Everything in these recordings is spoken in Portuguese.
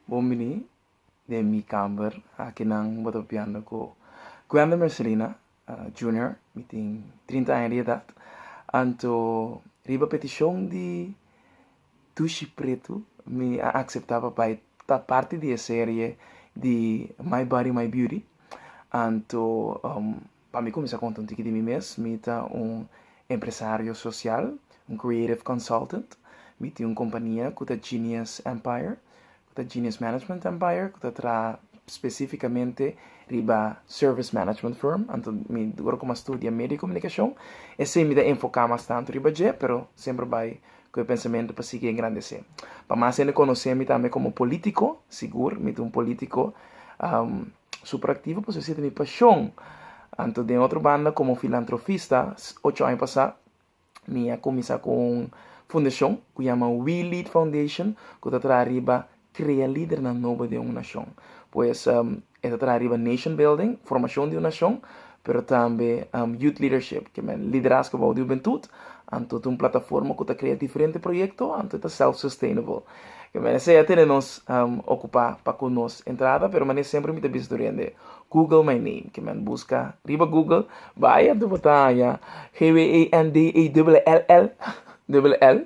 Bumili de mi kamer akin batopiano ko Gwenda Mercelina Jr. meeting 30 anos de idade. Anto riba petição de Tushi Preto me acceptava para estar parte da série de My Body, My Beauty. Anto para mim começar a contar um tique de mim mesmo, me tá empresário social, creative consultant, me tem companhia que é Genius Empire, que é Genius Management Empire, que está especificamente riba service management firm, anto me duro como estudia media comunicação, e se me dá enfocar mais tanto riba je, pero sempre vai com o pensamento para seguir engrandecer. Para mais ainda conhecer me também como político, seguro, me um político super activo, pois eu minha paixão. Anto de outra banda como filantropista, 8 anos passados, me começar com fundação que chama We Lead Foundation, que está arriba cria líder na nova de uma nação. Pois está arriba nation building, formação de uma nação, pero também youth leadership, que é liderazgo para a juventude, anto uma plataforma que está cria diferentes projetos, anto está self-sustainable. Que essa é até nos ocupar para conosco entrada, pero mas sempre me está de Google my name, que man busca riba Google, vai a do botar ya Gwendal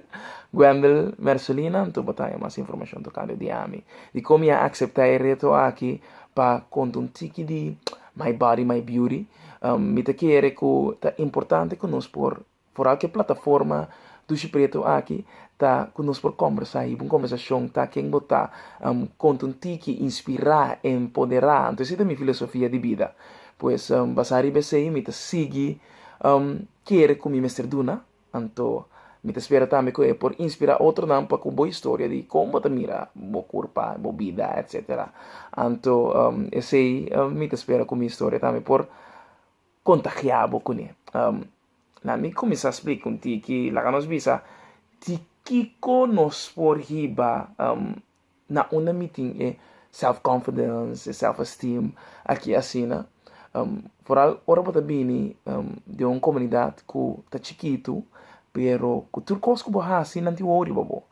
Gwendal Mercelina, tu botar mais informação do canto de ami. De como eu aceitar o reto aqui para contar um tique de My Body, My Beauty. Me te quer que é importante que nós por qualquer plataforma do Preto aqui tá conosco por conversar e uma conversação tá quem botar conta um tique inspirar empoderar então essa é a minha filosofia de vida pois basari bese me te sigue querer com minha mestre duna então me te espera também que é por inspirar outro não para com boa história de como te mira boa curpa boa vida etc então esse me te espera com minha história também por contagiar com ele na me começar a explicar com ti que lá nos visa Kiko nos por riba na una meeting é self-confidence, self-esteem aqui assim, né? Foral ora bota bini de uma comunidade que tá chiquito, pero que tudo coisa que boha assim não te worry babo.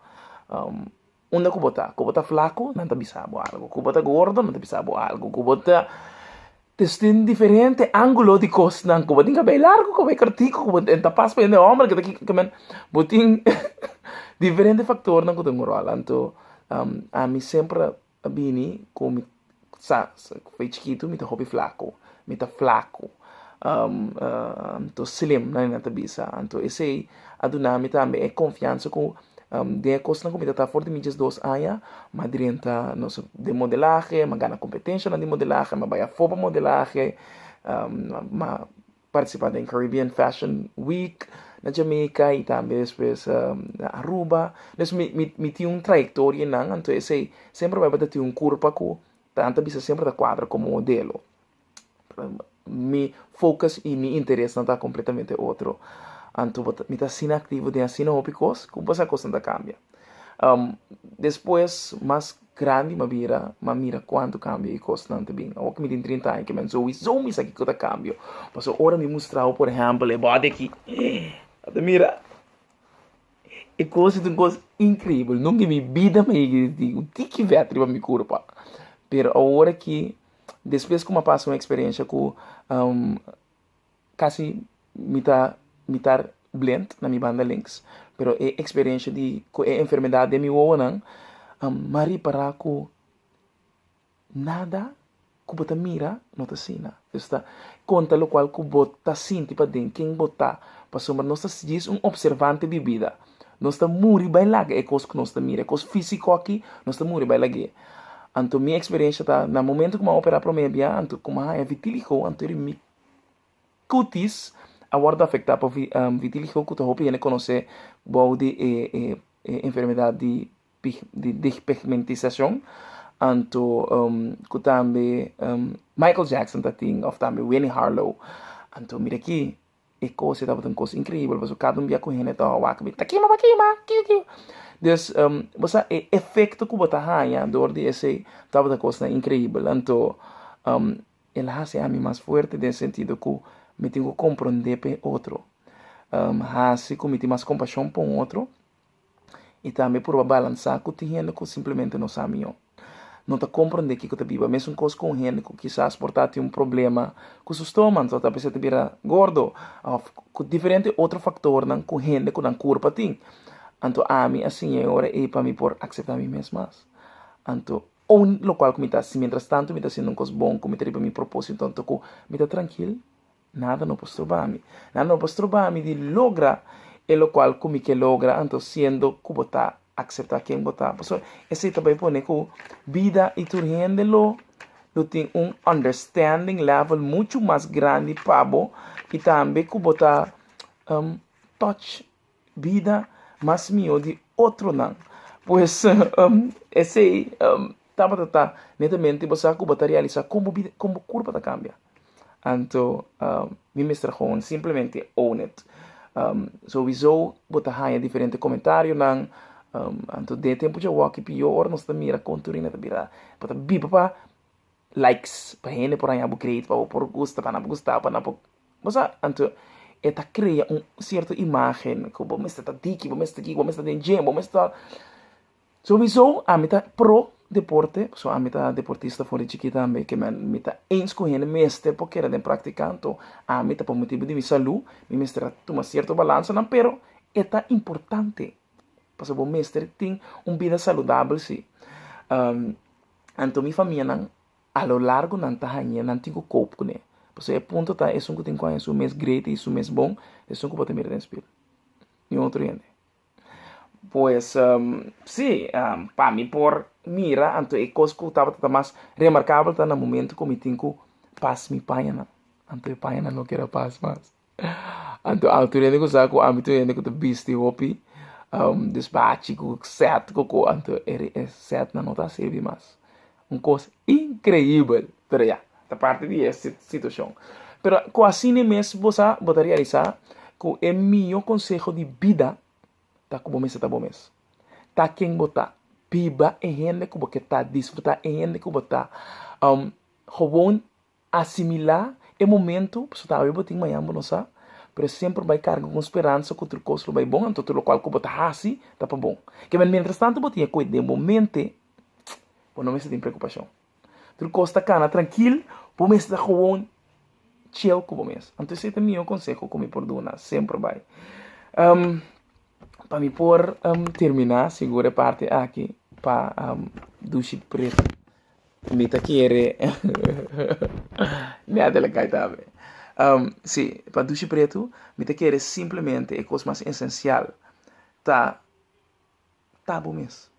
Onde que bota flaco não te bisa algo, que bota gordo não te bisa algo, que bota testin diferente ângulo de costa, que bota cabelo largo, que bota cartico, que bota tapas para o homem que man botin diferente fator na kutong rol anto ami sempre bini como foi chiquito me tá hobby flaco me tá flaco to slim na tabisa anto esse adunami também é confiança com de costa na comida tá forte mídias dos aya madrinta nos de modelagem magana competência na de modelagem mas vai a foba modelagem ma participar da Caribbean Fashion Week na Jamaica e também depois na Aruba. Então, me tinha uma trajetória, não? Então, esse sempre vai ter uma curva que tanto bisa sempre da quadra como modelo. Me focus e me interesse não está completamente outro. Então, me está sendo ativo de assim ópicos, como essa coisa não cambia. Depois, mais grande, mira quanto cambia e constante bem. O que me tem 30 anos, que me zoom isso aqui que tá cambio. Mas agora me mostrar, por exemplo, o body aqui. Mira, é coisa incrível. Nunca me vida me digo, tique vetri para me curva. Pero agora que depois que eu passo uma experiência com quase me tá blend na minha banda links, pero é experiência de é enfermidade de mi não mari para ko nada ko bota mira não tá sina está conta lo qual ko bota sinti pa din quem bota pasumar nós diz observante de vida nós tá muri bem lá é coisa que nós tá mira coisa físico aqui nós tá muri bem lá anto minha experiência tá na momento que eu operar para minha anto como é vitiligo anto mi cutis agora afetar por vitiligo que eu hope ele conhecer boa de enfermidade de despigmentação anto que também Michael Jackson tá ting of também Winnie Harlow anto mira aqui é coisa tá uma coisa incrível você cada dia com ele tá o aqui tá queima kiu dus você efeito que você ha dor de esse tá uma coisa incrível anto ele hace a mim mais forte nesse sentido que me tenho que compreender pe outro hace que me tenho mais compaixão por outro e também por balançar que tinha que simplesmente não sabia não tá compreender que tá viva, mesmo coisa com gente que quizás portar problema com o estômago, então tá pensando vira gordo, com diferente outro fator não com gente com não curva tem. Então a mim assim agora é para mim por aceitar a mim mesmo. Então lo qual me tá, se mientras tanto me tá sendo coisa bom, como me para mi propósito, então com me tá tranquilo, nada não pode trobar me, nada não pode trobar me de logra e lo qual como que logra, então sendo como tá aceitar quem botar. Então, esse também pone que vida e tu lo tem understanding level muito mais grande pabo e também que botar touch vida mais mio de outro não. Pues esse tá netamente você que botar realizar como curva da cambia. Então, me mestra gewoon simplesmente own it. Sowieso botar haya diferente comentário não. Então, de tempo de walk pior, nós também mira conturina da bira. Botar bipa pa likes, pa gente por aí abu create, pa por gusta, pa na gustar, pa na por... Você, então, eta cria certa imagem que vamos estar aqui, vamos estar aqui, vamos estar em gym, vamos estar... Sowieso, a mim tá pro deporte, so a mim tá deportista fora de chiquita também, que me tá escolhendo mestre porque era de praticar, então a mim tá por motivo de minha saúde, me mestre toma certo balanço, não, pero é importante, porque o mestre tem vida saudável, sim. Então minha família não, a lo largo não tá ganhando, não tem que cope com ele. Porque o ponto tá, é um que tem que é um mês great, é um mês bom, é um que pode mirar dentro do e outro gente. Pues sí, para mí por mira, anto e coisa que estava mais remarcável tá no momento como tenho paz mi paina, anto e paina não quero paz mais. Anto altura nego saco, amitu nego to bisti hopi, desbate com set com anto é set na nota serve mais. Coisa incrível, pero já, da parte de essa situação. Pero com assim mesmo você botaria realizar que é meu conselho de vida. Tá como mês tá bom mês. Tá quem botar piba e gente como que tá desfrutar e gente como tá gewoon assimilar o momento, você tá eu botinho manhã não sabe, mas sempre vai carregar com esperança que outro coisa vai bom, então tudo qual que botar assim, tá para bom. Que mientras tanto botinha cuide de momento, por não me tem preocupação. Tudo costa cana tranquilo, por mês tá gewoon chill como mês. Então esse é o meu conselho como por dona, sempre vai. Para me por terminar, segura parte aqui para duche preto. Me tá querer me adelega também. Sim, para duche preto, me tá querer simplesmente é coisa mais essencial. Tá bom mesmo.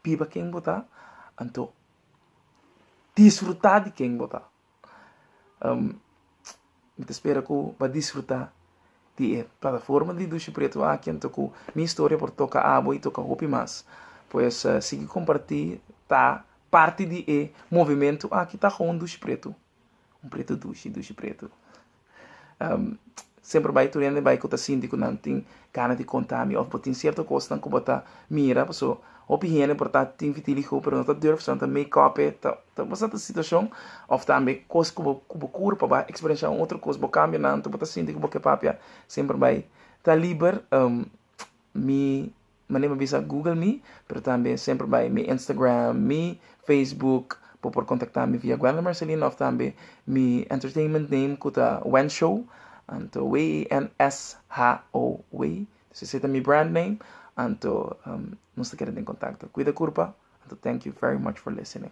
Piba quem botar, então desfrutar de quem botar. Me espera que vai desfrutar de plataforma de Duche Preto aqui, então com minha história por tocar abo e tocar hopi mais. Pois siga compartilhar, tá parte de movimento aqui tá com Duche Preto. Preto Duche Preto. Sempre vai turendo vai que tá síndico não tem cara de contar me ou tem certa coisa que botar mira, pessoa hopi hiene portar tem vitiligo, pero não tá durf, santa make-up, tá bastante situação, ou também coisa como curva, vai experiência outra coisa, bo cambia não, tá botar síndico, bo que papia, sempre vai tá livre, me maneira visa Google me, pero também sempre vai me Instagram, me Facebook, por contactar me via Gwendolyn Marcelino, ou também me entertainment name que tá Wen Show, então WNSHO, esse é meu brand name. Então, não se querem em contato. Cuida curva. Então, thank you very much for listening.